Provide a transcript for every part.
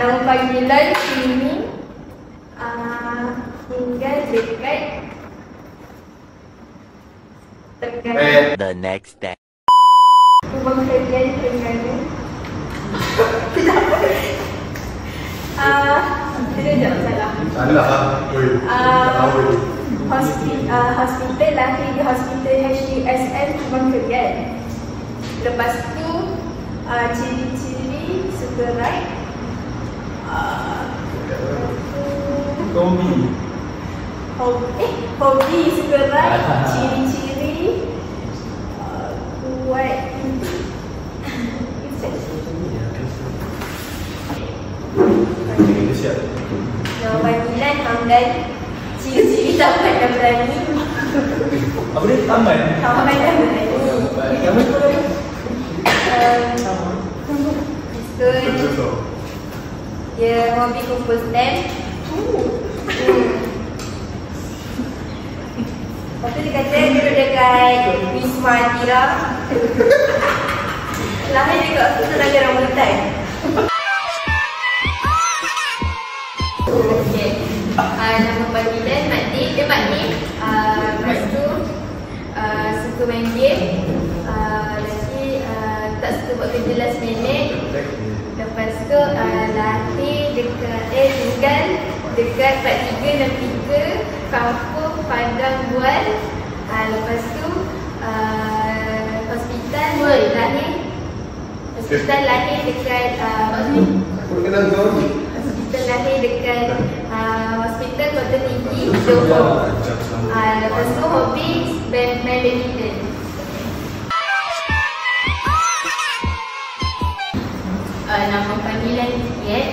Nama panggilan sini tinggal dekat Terengganu. The next day. Rumah kerja di Terengganu. Tidak jawab salah. Salah. Hospital lahir di Hospital HDSN Rumah Kerja. Lepas tu ciri-ciri suka ride. Hobi suka ride. Ciri-ciri kuat. Nama panggilan Hamdan. Ciri-ciri tampan dan berani. Apa dia? Tampan? Tampan dan berani. Dia hobi kumpul stamp. Lepas tu dia kata dia duduk dekat Wisma Atira. Lahir dekat hospital Raja Rambutan. Okay. Nama panggilan Makni. Dia Makni. Lepas tu suka main game. Lagi tak suka buat kerja last minute. Lepas tu lahir dekat tinggal dekat 4363 Kampung Padang Buan. Lepas tu hospital lahir dekat hospital lahir dekat Hospital Kota Tinggi Johor. Lepas tu hobi main badminton. Nama panggilan Yet.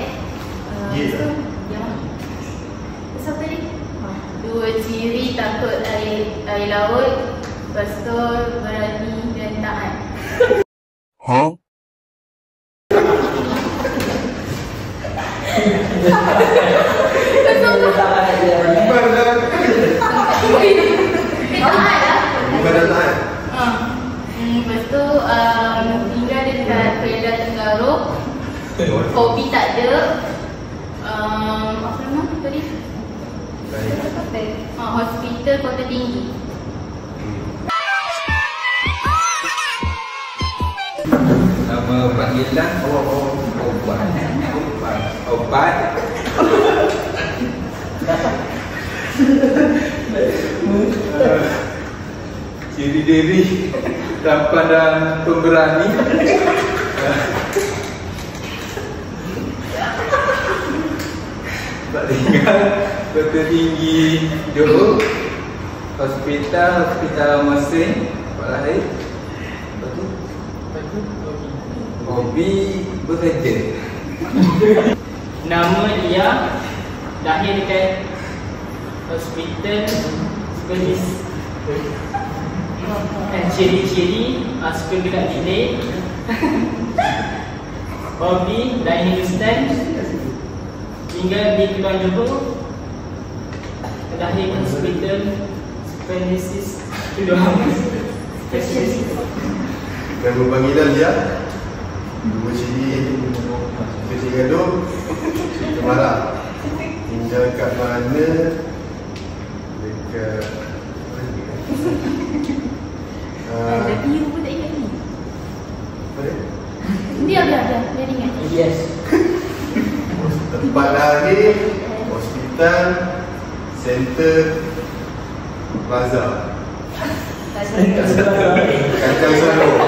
Siapa ni? Dua ciri takut air laut. Lepas tu berani dan taat. Huh? Lepas tu tinggal dekat Kedah Tenggara. Hobi tak ada. Apa nama tadi? Hospital Kota Tinggi. Nama panggilan obat. Ciri diri tampan dan pemberani. Tak tinggal Kota Tinggi Johor. Hospital Mesin. Tempat lahir. Lepas tu hobi bekerja. Nama dia lahir dekat hospital Spanish. Ciri-ciri suka dekat bilik. Hobi dari Hindustan. Tinggal di Kelang Johor. Lahir hospital Spanish. Nama panggilan dia dua ciri kecil gaduh, cerita marah. Tinggal kat mana? Dekat Tapi you pun tak ingat ni. Yes. Tempat lahir, hospital, center, plaza. Kacang Selangor.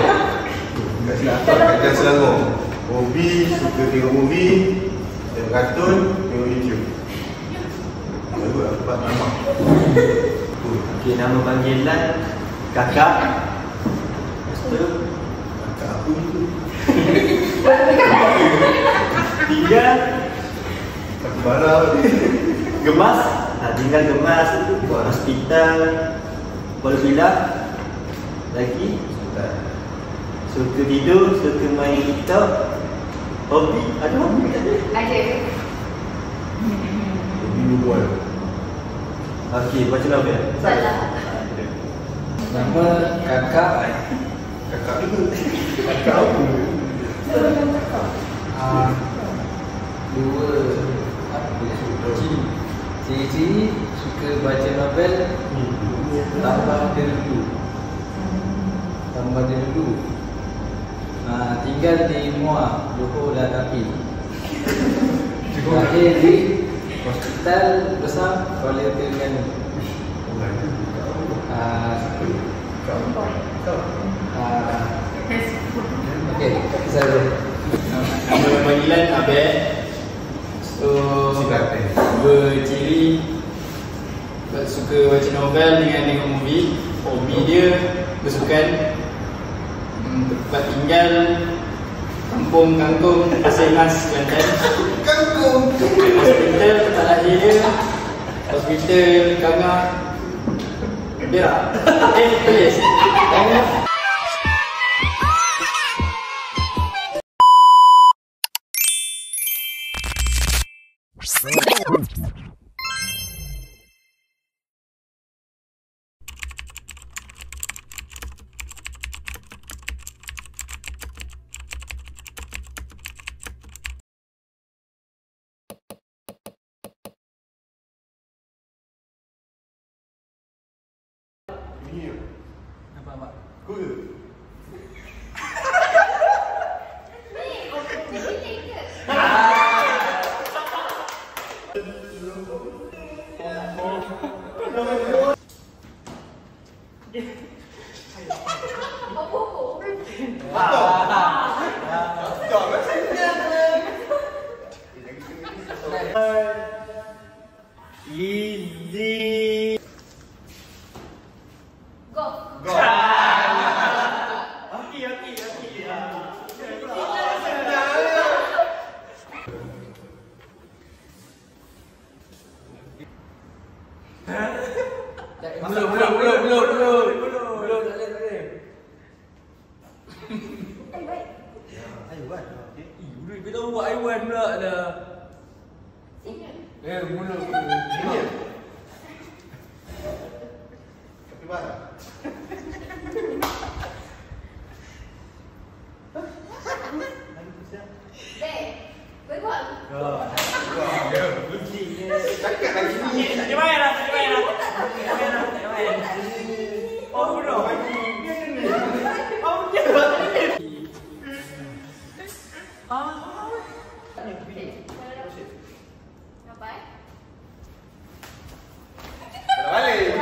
Kacang Selangor. Hobi, suka tengok movie, tengok kartun, tengok YouTube. Baru lah tempat nama. Okey, nama panggilan kakak. Lepas tu Kakak apa itu? 3 Aku barang ni. gemas. Tinggal gemas tu hospital. Bola bilak. Lagi suka tidur, suka main TikTok. Hobi, ada hobi tak ada? Ada. Hobi berbual. Okey, baca novel. Salah. Nama kakak. Kakak itu. Kakak apa? Dua apa ciri-ciri suka baca novel, tambah dulu. Tinggal di Muar, Johor dan Tapi. Lahir di hospital besar Kuala Terengganu. Okey, saya Nama panggilan Abed. So, berciri suka baca novel dengan tengok movie. Hobi dia bersukan. Tempat tinggal Kampung Kangkung, Pasir Mas, Kelantan. Kangkung. Hospital tempat lahir dia. Hospital Kangah Berak. Tulis. Ini Apa? Good. Easy. Go. Okey. Belum. Aiwan. Udah kita buat Aiwan pula dah. Mula. Tapi mana? Berbual. Cakap lagi ni. Tak main lah. Oh, no. Nampak? Balik.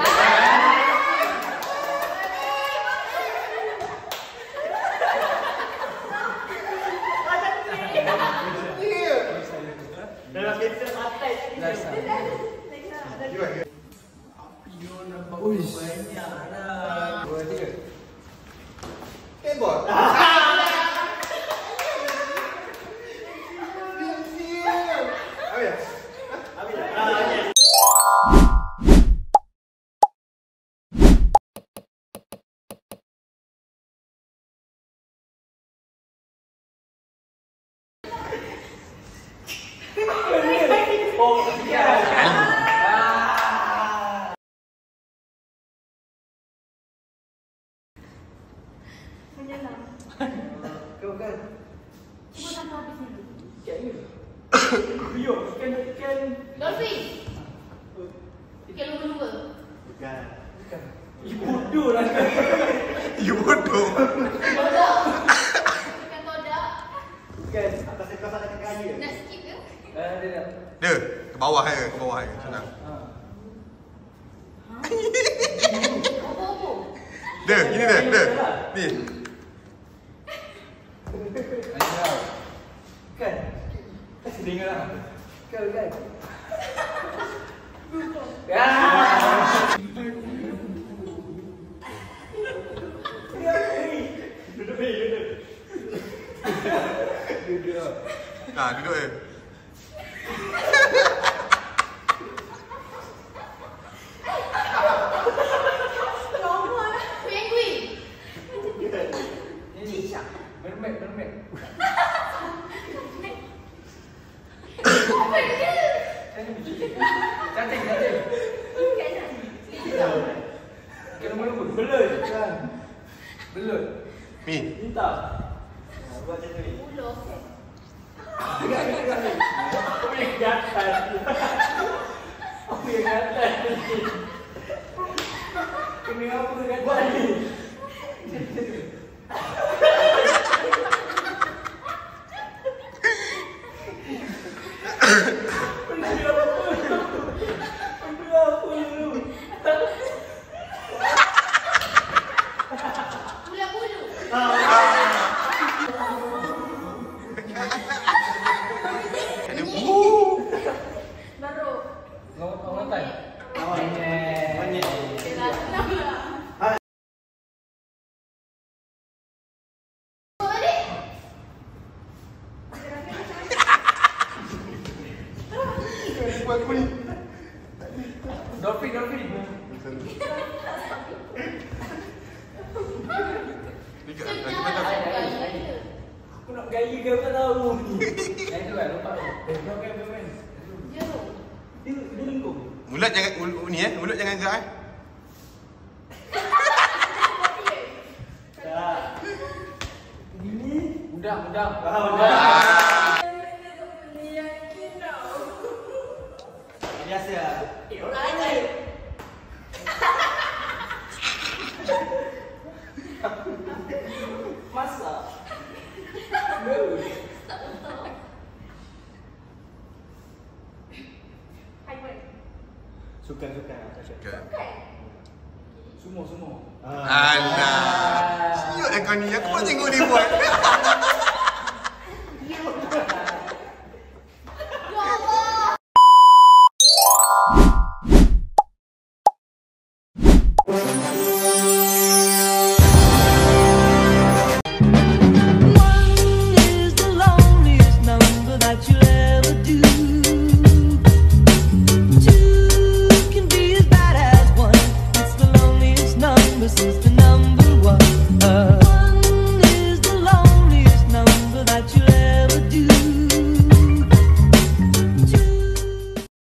Dalam kereta atas. Keyboard. Menyelam. Kau kan? Cuba sampai habis dulu. Rio, kan. Dolphin. Fikir lumba-lumba. Bukan. Bodoh lah. You bodoh. Kodak. Bukan kodak. Bukan. Atas ekor sana Ke bawah je, ke bawah je. Senang. Dah, gini dah. Ni. Kan? Dengar lah. Kan? Ya. Duduk. Nah, duduk je. Mermaid. Cantik. Kena belut. Belut. Ni. Minta. Buat macam ni. Puluh. Apa yang gatal? Apa yang gatal? Kena apa gatal? Buat ni. Aku ni. Dolphin. Aku nak gaya ke tak tahu ni. Yang tu kan, lupa tu. Bukan. Dia lengkung. Mulut jangan ni mulut jangan gerak Ini udang. Biasa. Masak. Sukan. Semua. Alah. Siap kau ni. Aku pun tengok dia buat.